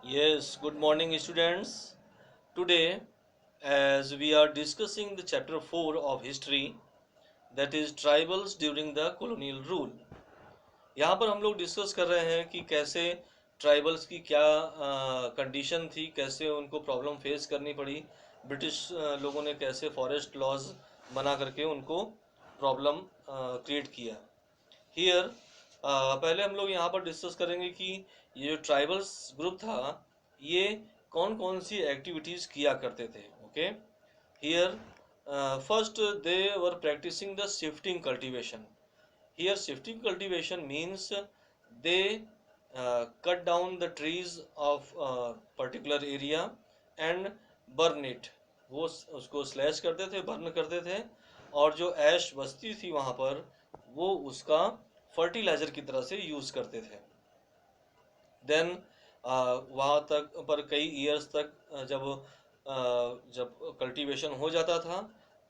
Yes, good morning, students. Today, as we are discussing the chapter 4 of history, that is tribals during the colonial rule. यहाँ पर हम लोग discuss कर रहे हैं कि कैसे ट्राइबल्स की क्या कंडीशन थी, कैसे उनको प्रॉब्लम फेस करनी पड़ी, ब्रिटिश लोगों ने कैसे फॉरेस्ट लॉज बना करके उनको प्रॉब्लम क्रिएट किया। हियर पहले हम लोग यहाँ पर डिस्कस करेंगे कि ये जो ट्राइबल्स ग्रुप था ये कौन कौन सी एक्टिविटीज़ किया करते थे। Okay, here first they were practicing the shifting cultivation. Here, shifting cultivation means they cut down the trees of particular area and burn it. वो उसको स्लैश करते थे, बर्न करते थे, और जो ऐश बचती थी वहाँ पर वो उसका फर्टिलाइजर की तरह से यूज़ करते थे। देन वहाँ तक पर कई ईयर्स तक जब कल्टीवेशन हो जाता था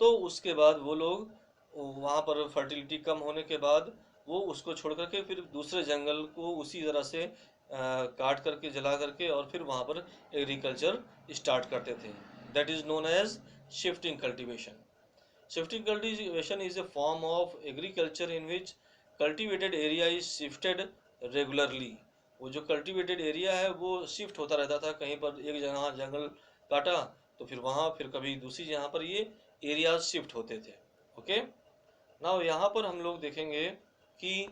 तो उसके बाद वो लोग वहाँ पर फर्टिलिटी कम होने के बाद वो उसको छोड़ करके फिर दूसरे जंगल को उसी तरह से काट करके जला करके और फिर वहाँ पर एग्रीकल्चर स्टार्ट करते थे। That is known as shifting cultivation. Shifting cultivation is a form of agriculture in which cultivated area is shifted regularly. वो जो कल्टिवेटेड एरिया है वो शिफ्ट होता रहता था, कहीं पर एक जगह जंगल काटा तो फिर वहाँ फिर कभी दूसरी जगह पर ये एरियाज शिफ्ट होते थे। ओके, नाउ यहाँ पर हम लोग देखेंगे कि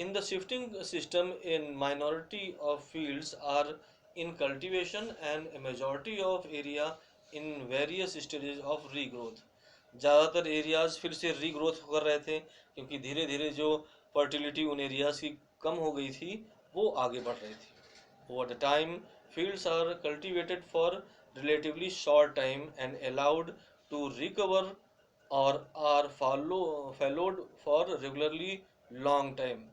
in the shifting system in minority of fields are in cultivation and a majority of area in various stages of regrowth. ज़्यादातर एरियाज फिर से रीग्रोथ कर रहे थे क्योंकि धीरे धीरे जो फर्टिलिटी उन एरियाज की कम हो गई थी वो आगे बढ़ रही थी। Over the time fields are cultivated for relatively short time and allowed to recover और are followed for regularly long time.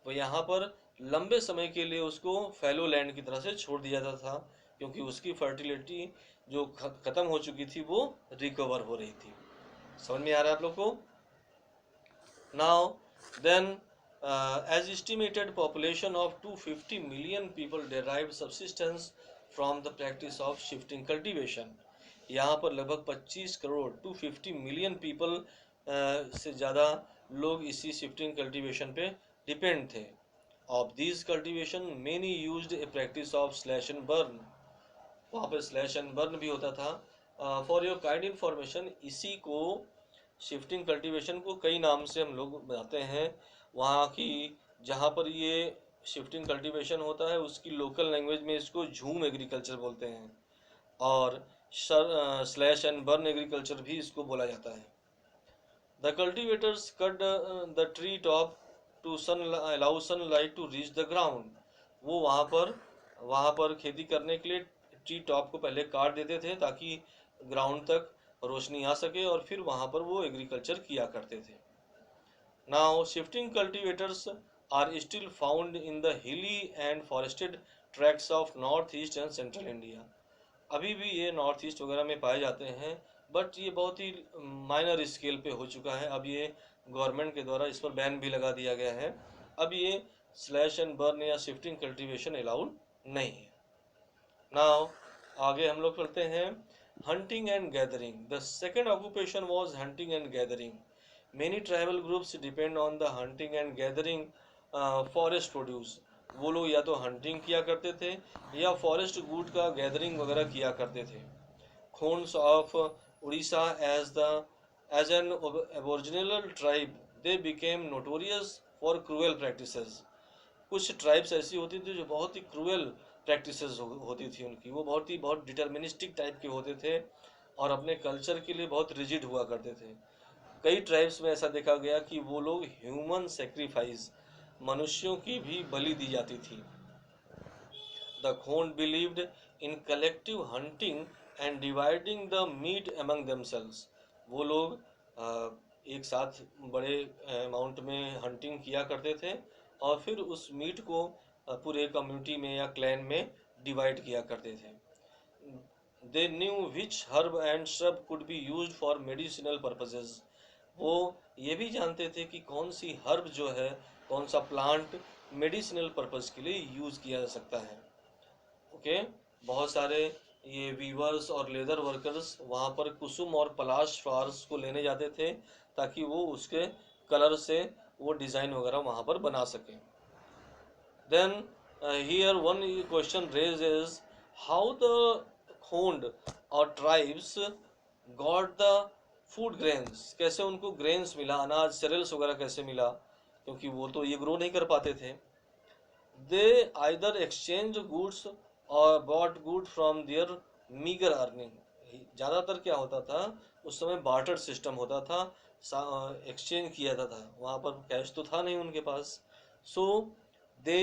वो यहाँ पर लंबे समय के लिए उसको फैलो लैंड की तरह से छोड़ दिया जाता था क्योंकि उसकी फर्टिलिटी जो खत्म हो चुकी थी वो रिकवर हो रही थी। समझ में आ रहा है आप लोग को? Now then as estimated population of 250 million people derived subsistence from the practice of shifting cultivation. यहाँ पर लगभग 25 करोड़ 250 मिलियन पीपल से ज़्यादा लोग इसी शिफ्टिंग कल्टीवेशन पे डिपेंड थे। Of this cultivation many used A practice of slash and burn. वहाँ पे स्लैश एंड बर्न भी होता था। फॉर योर काइंड इंफॉर्मेशन, इसी को शिफ्टिंग कल्टीवेशन को कई नाम से हम लोग बताते हैं। वहाँ की जहाँ पर ये शिफ्टिंग कल्टीवेशन होता है उसकी लोकल लैंग्वेज में इसको झूम एग्रीकल्चर बोलते हैं और स्लैश एंड बर्न एग्रीकल्चर भी इसको बोला जाता है। The cultivators cut the tree top to sun allow sunlight to reach the ground. वो वहाँ पर खेती करने के लिए ट्री टॉप को पहले काट देते थे ताकि ग्राउंड तक रोशनी आ सके और फिर वहाँ पर वो एग्रीकल्चर किया करते थे। Now shifting cultivators are still found in the hilly and forested tracts of north east and central India. अभी भी ये नॉर्थ ईस्ट वगैरह में पाए जाते हैं, बट ये बहुत ही माइनर स्केल पे हो चुका है। अब ये गवर्नमेंट के द्वारा इस पर बैन भी लगा दिया गया है। अब ये स्लैश एंड बर्न या शिफ्टिंग कल्टीवेशन अलाउड नहीं है। नाउ आगे हम लोग पढ़ते हैं hunting and gathering. The second occupation was hunting and gathering. Many tribal groups depend on the hunting and gathering forest produce. वो लोग या तो हंटिंग किया करते थे या फॉरेस्ट वुड का गैदरिंग वगैरह किया करते थे। Khonds of Orissa as an aboriginal tribe they became notorious for cruel practices. कुछ ट्राइब्स ऐसी होती थी जो बहुत ही क्रूएल प्रैक्टिसेस होती थी उनकी, वो बहुत डिटर्मिनिस्टिक टाइप के होते थे और अपने कल्चर के लिए बहुत रिजिड हुआ करते थे। कई ट्राइब्स में ऐसा देखा गया कि वो लोग ह्यूमन सेक्रीफाइस, मनुष्यों की भी बलि दी जाती थी। The Khond believed in collective hunting and dividing the meat among themselves. वो लोग एक साथ बड़े अमाउंट में हंटिंग किया करते थे और फिर उस मीट को पूरे कम्युनिटी में या क्लैन में डिवाइड किया करते थे। They knew which herb and shrub could be use for medicinal purposes. वो ये भी जानते थे कि कौन सी हर्ब जो है, कौन सा प्लांट मेडिसिनल पर्पज़ के लिए यूज़ किया जा सकता है। ओके, बहुत सारे ये वीवर्स और लेदर वर्कर्स वहाँ पर कुसुम और पलाश फ्लावर्स को लेने जाते थे ताकि वो उसके कलर से वो डिज़ाइन वगैरह वहाँ पर बना सकें। Then here one question raised is how the Khond or tribes got the food grains, कैसे उनको grains मिला, अनाज cereals वगैरह कैसे मिला, क्योंकि वो तो ये ग्रो नहीं कर पाते थे। They either exchange goods or bought good from their meager earning. ज़्यादातर क्या होता था उस समय बार्टर सिस्टम होता था, एक्सचेंज किया जाता था, वहाँ पर कैश तो था नहीं उनके पास। So they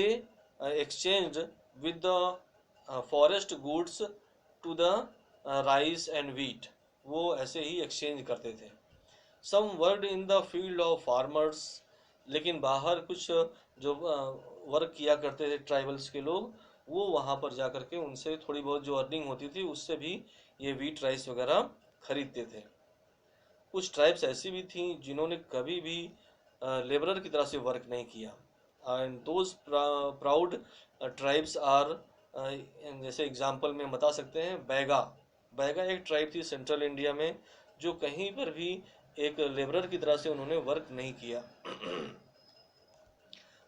exchange with the forest goods to the rice and wheat, वो ऐसे ही एक्सचेंज करते थे। Some worked in the field of farmers, लेकिन बाहर कुछ जो वर्क किया करते थे ट्राइबल्स के लोग, वो वहाँ पर जा कर के उनसे थोड़ी बहुत जो अर्निंग होती थी उससे भी ये व्हीट राइस वगैरह खरीदते थे। कुछ ट्राइब्स ऐसी भी थी जिन्होंने कभी भी लेबरर की तरह से वर्क नहीं किया, and those proud tribes are, जैसे एग्जांपल में बता सकते हैं बैगा। बैगा एक ट्राइब थी सेंट्रल इंडिया में जो कहीं पर भी एक लेबरर की तरह से उन्होंने वर्क नहीं किया।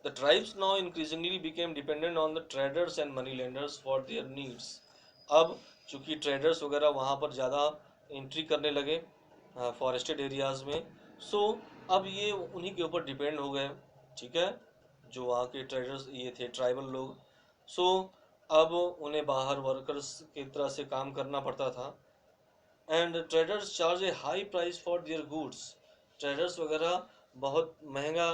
The tribes now increasingly became dependent on the traders and moneylenders for their needs. अब चूंकि ट्रेडर्स वगैरह वहाँ पर ज़्यादा एंट्री करने लगे फॉरेस्टेड एरियाज़ में, सो अब ये उन्हीं के ऊपर डिपेंड हो गए, ठीक है, जो वहाँ के ट्रेडर्स ये थे ट्राइबल लोग। सो अब उन्हें बाहर वर्कर्स की तरह से काम करना पड़ता था, and traders charge A high price for their goods. Traders वगैरह बहुत महंगा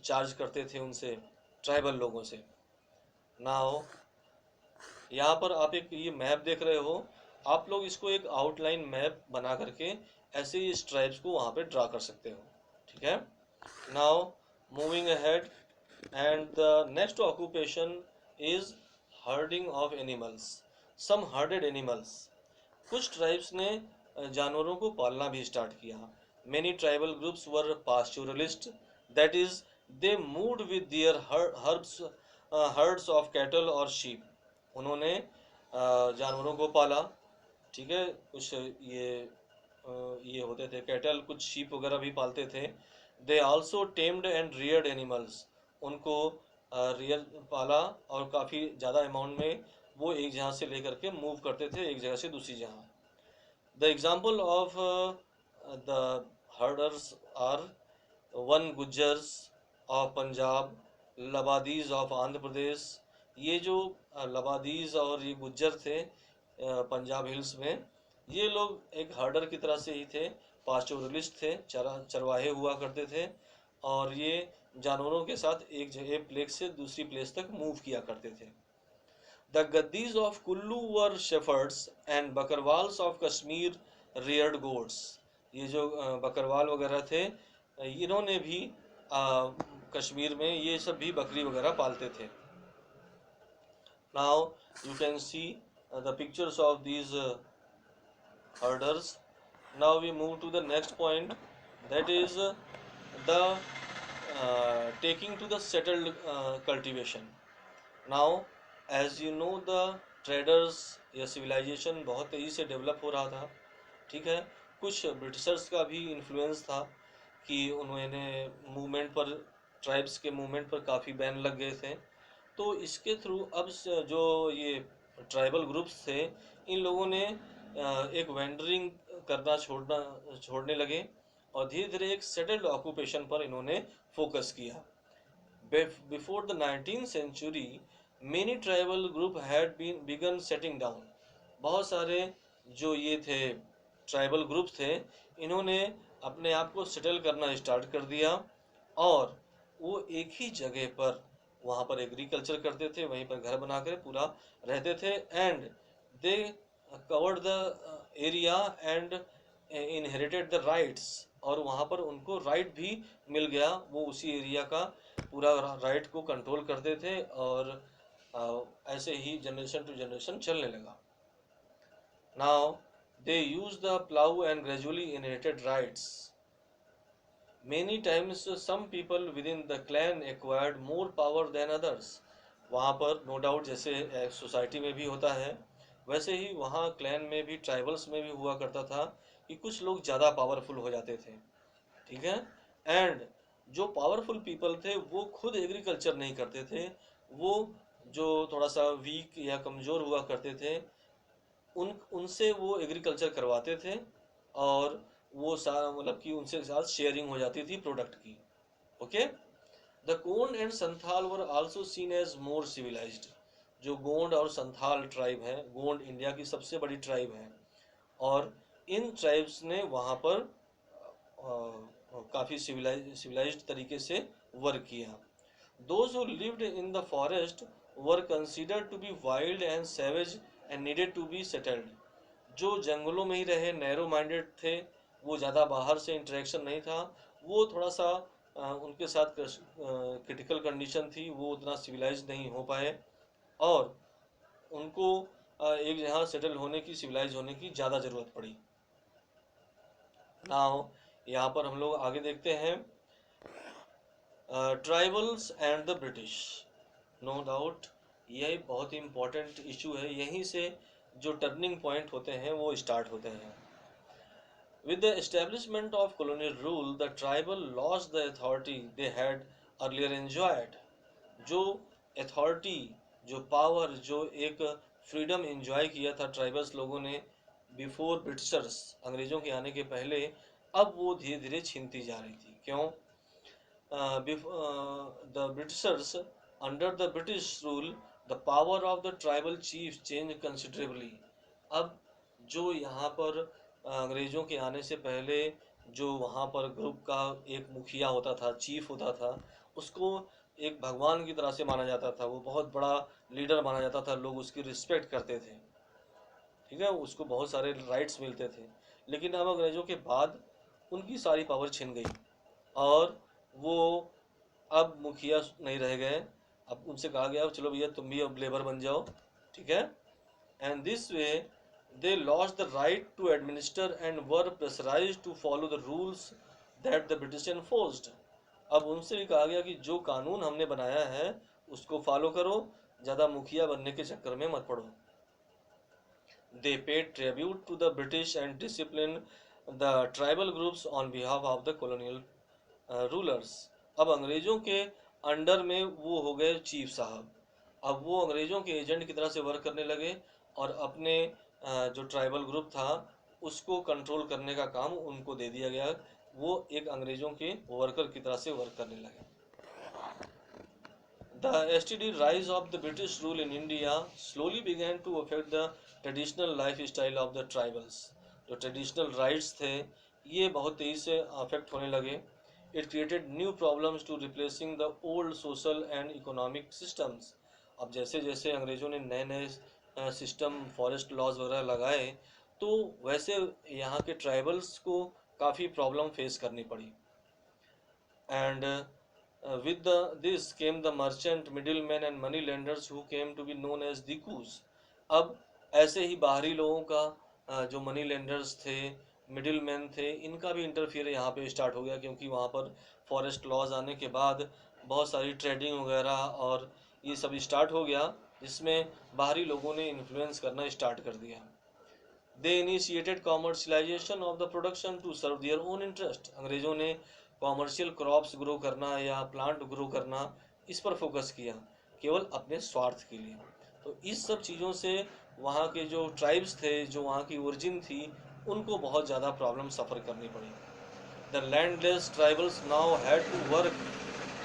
चार्ज करते थे उनसे, ट्राइबल लोगों से। नाउ यहाँ पर आप एक ये मैप देख रहे हो, आप लोग इसको एक आउटलाइन मैप बना करके ऐसे ही इस ट्राइब्स को वहाँ पे ड्रा कर सकते हो, ठीक है। Now moving ahead, and the next occupation is herding of animals. Some herded animals, कुछ ट्राइब्स ने जानवरों को पालना भी स्टार्ट किया। Many tribal groups were pastoralist, that is they moved with their herds of cattle और शीप। उन्होंने जानवरों को पाला, ठीक है, कुछ ये होते थे कैटल, कुछ शीप वगैरह भी पालते थे। They also tamed and Rudyard animals, उनको रियर पाला और काफ़ी ज़्यादा अमाउंट में वो एक जगह से लेकर के मूव करते थे एक जगह से दूसरी जगह। The example of the herders are Van Gujjars of Punjab, Labadis of Andhra Pradesh. ये जो लबादीज और ये गुज्जर थे पंजाब हिल्स में, ये लोग एक हर्डर की तरह से ही थे, पास्टोरलिस्ट थे, चरवाहे हुआ करते थे, और ये जानवरों के साथ एक प्लेस से दूसरी प्लेस तक मूव किया करते थे। The Gaddis of Kullu were shepherds and Bakarwals of Kashmir reared goats. ये जो बकरवाल वगैरह थे, इन्होंने भी कश्मीर में ये सब भी बकरी वगैरह पालते थे। Now you can see the pictures of these herders. Now we move to the next point, that is the taking to the settled cultivation. Now as you know the traders या सिविलाइजेशन बहुत तेज़ी से develop हो रहा था, ठीक है। कुछ ब्रिटिशर्स का भी इन्फ्लुएंस था कि उन्होंने मूवमेंट पर, ट्राइब्स के मूवमेंट पर काफ़ी बैन लग गए थे। तो इसके थ्रू अब जो ये ट्राइबल ग्रुप्स थे, इन लोगों ने एक वेंडरिंग करना छोड़ने लगे और धीरे धीरे एक सेटल्ड ऑक्यूपेशन पर इन्होंने फोकस किया। Before the 19th century many tribal group had been begin settling down. बहुत सारे जो ये थे ट्राइबल ग्रुप थे, इन्होंने अपने आप को सेटल करना स्टार्ट कर दिया, और वो एक ही जगह पर वहाँ पर एग्रीकल्चर करते थे, वहीं पर घर बना कर पूरा रहते थे, and they covered the area and inherited the rights. और वहाँ पर उनको राइट भी मिल गया, वो उसी एरिया का पूरा राइट को कंट्रोल करते थे, और ऐसे ही जनरेशन टू जनरेशन चलने लगा। Now they use the plough and gradually inherited rights. Many times some people within the clan acquired more power than others. वहाँ पर नो डाउट जैसे सोसाइटी में भी होता है, वैसे ही वहाँ क्लैन में भी, ट्राइबल्स में भी हुआ करता था कि कुछ लोग ज़्यादा पावरफुल हो जाते थे। ठीक है। एंड जो पावरफुल पीपल थे वो खुद एग्रीकल्चर नहीं करते थे, वो जो थोड़ा सा वीक या कमज़ोर हुआ करते थे उन उनसे वो एग्रीकल्चर करवाते थे, और वो मतलब कि उनसे साथ शेयरिंग हो जाती थी प्रोडक्ट की। Okay. The Gond and Santhal were also seen as more civilized. जो गोंड और संथाल ट्राइब है, गोंड इंडिया की सबसे बड़ी ट्राइब है, और इन ट्राइब्स ने वहाँ पर काफ़ी सिविलाइज्ड तरीके से वर्क किया। Those who lived in the forest were considered to be wild and savage and needed to be settled. जो जंगलों में ही रहे, नैरो माइंडेड थे, वो ज़्यादा बाहर से इंटरेक्शन नहीं था, वो थोड़ा सा उनके साथ क्रिटिकल कंडीशन थी, वो उतना सिविलाइज नहीं हो पाए, और उनको एक जगह सेटल होने की, सिविलाइज होने की ज़्यादा ज़रूरत पड़ी। नाउ यहाँ पर हम लोग आगे देखते हैं tribals and the British. No doubt यह बहुत ही इम्पोर्टेंट इशू है, यहीं से जो टर्निंग पॉइंट होते हैं वो स्टार्ट होते हैं। With the establishment of colonial rule the tribal lost the authority they had earlier enjoyed. जो अथॉरिटी, जो पावर, जो एक फ्रीडम एंजॉय किया था ट्राइबल्स लोगों ने बिफोर ब्रिटिशर्स, अंग्रेजों के आने के पहले, अब वो धीरे धीरे छीनती जा रही थी। क्यों? The Britishers, under the British rule, the power of the tribal chiefs changed considerably. अब जो यहाँ पर अंग्रेजों के आने से पहले जो वहाँ पर ग्रुप का एक मुखिया होता था, चीफ होता था, उसको एक भगवान की तरह से माना जाता था, वो बहुत बड़ा लीडर माना जाता था, लोग उसकी रिस्पेक्ट करते थे। ठीक है, उसको बहुत सारे राइट्स मिलते थे। लेकिन अब अंग्रेजों के बाद उनकी सारी पावर छिन गई, और वो अब मुखिया नहीं रह गए। अब उनसे कहा गया चलो भैया तुम भी अब लेबर बन जाओ। ठीक है। And this way they lost the right to administer and were pressurized to follow the rules that the British enforced. अब उनसे भी कहा गया कि जो कानून हमने बनाया है उसको फॉलो करो, ज़्यादा मुखिया बनने के चक्कर में मत पड़ो। They paid tribute to the British and disciplined the tribal groups on behalf of the colonial rulers. अब अंग्रेजों के अंडर में वो हो गए चीफ साहब। अब वो अंग्रेजों के एजेंट की तरह से वर्क करने लगे, और अपने जो ट्राइबल ग्रुप था उसको कंट्रोल करने का काम उनको दे दिया गया। वो एक अंग्रेजों के वर्कर की तरह से वर्क करने लगे। The STD rise of the British rule in India slowly began to affect the traditional lifestyle of the tribals. जो ट्रेडिशनल राइट्स थे ये बहुत तेज़ी से अफेक्ट होने लगे। It created new problems to replacing the old social and economic systems. अब जैसे जैसे अंग्रेजों ने नए नए सिस्टम, फॉरेस्ट लॉज वगैरह लगाए, तो वैसे यहाँ के ट्राइबल्स को काफ़ी प्रॉब्लम फेस करनी पड़ी। And with this came the merchant, middlemen and money lenders who came to be known as dikus. अब ऐसे ही बाहरी लोगों का जो मनी लेंडर्स थे, मिडिल मैन थे, इनका भी इंटरफियर यहाँ पे स्टार्ट हो गया, क्योंकि वहाँ पर फॉरेस्ट लॉज आने के बाद बहुत सारी ट्रेडिंग वगैरह और ये सब स्टार्ट हो गया, जिसमें बाहरी लोगों ने इन्फ्लुएंस करना स्टार्ट कर दिया। They initiated commercialization of the production to serve their own interest. अंग्रेजों ने कॉमर्शियल क्रॉप्स ग्रो करना या प्लांट ग्रो करना, इस पर फोकस किया केवल अपने स्वार्थ के लिए। तो इस सब चीज़ों से वहाँ के जो ट्राइब्स थे, जो वहाँ की ओरिजिन थी, उनको बहुत ज़्यादा प्रॉब्लम सफ़र करनी पड़ी। The landless tribals now had to work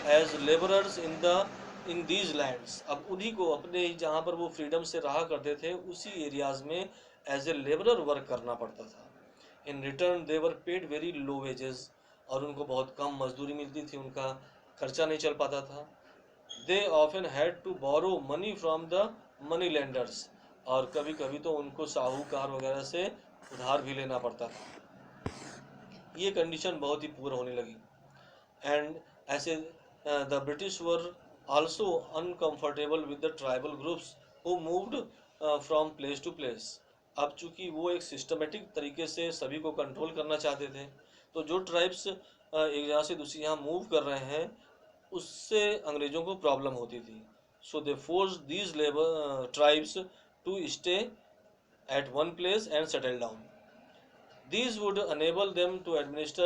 as labourers in these lands. अब उन्हीं को अपने जहाँ पर वो फ्रीडम से रहा करते थे उसी एरियाज में एज ए लेबरर वर्क करना पड़ता था। In return they were paid very low wages, और उनको बहुत कम मजदूरी मिलती थी, उनका खर्चा नहीं चल पाता था। They often had to borrow money from the money lenders, और कभी कभी तो उनको साहूकार वगैरह से उधार भी लेना पड़ता था। ये कंडीशन बहुत ही पुअर होने लगी। एंड ऐसे the British were also uncomfortable with the tribal groups who moved from place to place. अब चूंकि वो एक सिस्टमेटिक तरीके से सभी को कंट्रोल करना चाहते थे, तो जो ट्राइब्स एक जगह से दूसरी जगह मूव कर रहे हैं, उससे अंग्रेजों को प्रॉब्लम होती थी. So they force these labour tribes to stay at one place and settle down. These would enable them to administer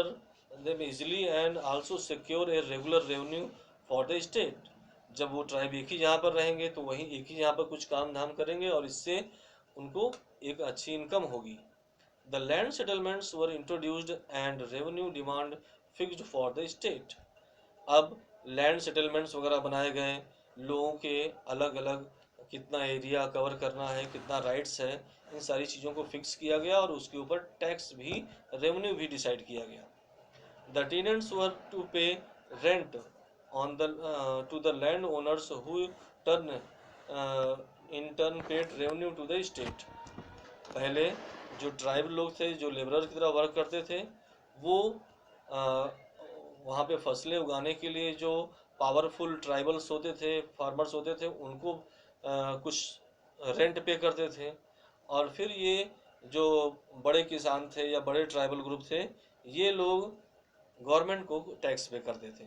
them easily and also secure a regular revenue for the state. जब वो tribe एक ही जहाँ पर रहेंगे तो वहीं एक ही जहाँ पर कुछ काम धाम करेंगे और इससे उनको एक अच्छी इनकम होगी. The land settlements were introduced and revenue demand fixed for the state. अब लैंड सेटलमेंट्स वगैरह बनाए गए, लोगों के अलग अलग कितना एरिया कवर करना है, कितना राइट्स है, इन सारी चीज़ों को फिक्स किया गया और उसके ऊपर टैक्स भी, रेवेन्यू भी डिसाइड किया गया. The tenants were to pay rent on the to the land owners who turn in turn paid revenue to the state. पहले जो ट्राइब लोग थे, जो लेबरर की तरह वर्क करते थे, वो वहाँ पे फसलें उगाने के लिए जो पावरफुल ट्राइबल्स होते थे, फार्मर्स होते थे, उनको कुछ रेंट पे करते थे. और फिर ये जो बड़े किसान थे या बड़े ट्राइबल ग्रुप थे, ये लोग गवर्नमेंट को टैक्स पे करते थे.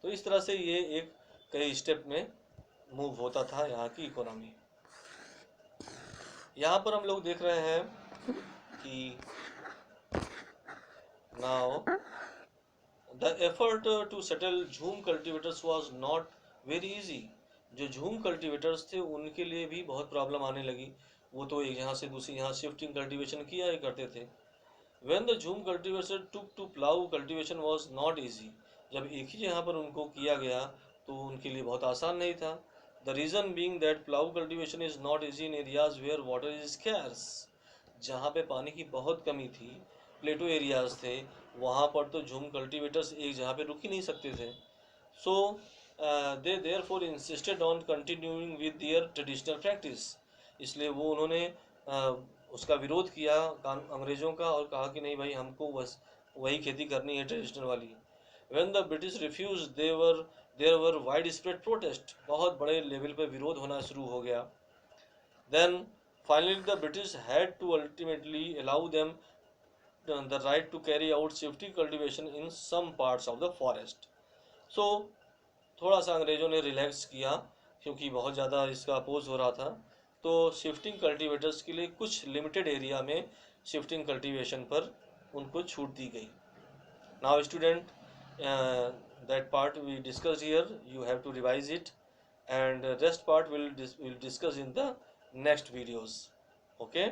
तो इस तरह से ये एक कई स्टेप में मूव होता था यहाँ की इकोनॉमी. यहाँ पर हम लोग देख रहे हैं कि now the effort to settle jhum cultivators was not very easy. जो झूम कल्टिवेटर्स थे उनके लिए भी बहुत प्रॉब्लम आने लगी. वो तो एक जहाँ से दूसरी यहाँ शिफ्टिंग कल्टीवेशन किया ही करते थे. When the Jhum cultivation took to plow cultivation was not easy. जब एक ही जगह पर उनको किया गया तो उनके लिए बहुत आसान नहीं था. The reason being that plow cultivation is not easy in areas where water is scarce. जहाँ पे पानी की बहुत कमी थी, प्लेटो एरियाज थे, वहाँ पर तो झूम कल्टीवेटर्स एक जगह पे रुक ही नहीं सकते थे. So they therefore insisted on continuing with their traditional practice. इसलिए वो उन्होंने उसका विरोध किया अंग्रेज़ों का और कहा कि नहीं भाई, हमको बस वही खेती करनी है ट्रेडिशनल वाली. When the British refuse there were wide spread protest. बहुत बड़े लेवल पे विरोध होना शुरू हो गया. Then finally the British had to ultimately allow them the right to carry out shifting cultivation in some parts of the forest. So थोड़ा सा अंग्रेज़ों ने रिलैक्स किया क्योंकि बहुत ज़्यादा इसका अपोज हो रहा था. तो शिफ्टिंग कल्टीवेटर्स के लिए कुछ लिमिटेड एरिया में शिफ्टिंग कल्टीवेशन पर उनको छूट दी गई. Now student, that part we discuss here, you have to revise it and rest part will discuss in the next videos. Okay,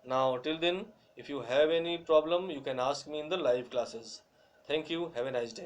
now till then, if you have any problem you can ask me in the live classes. Thank you, have a nice day.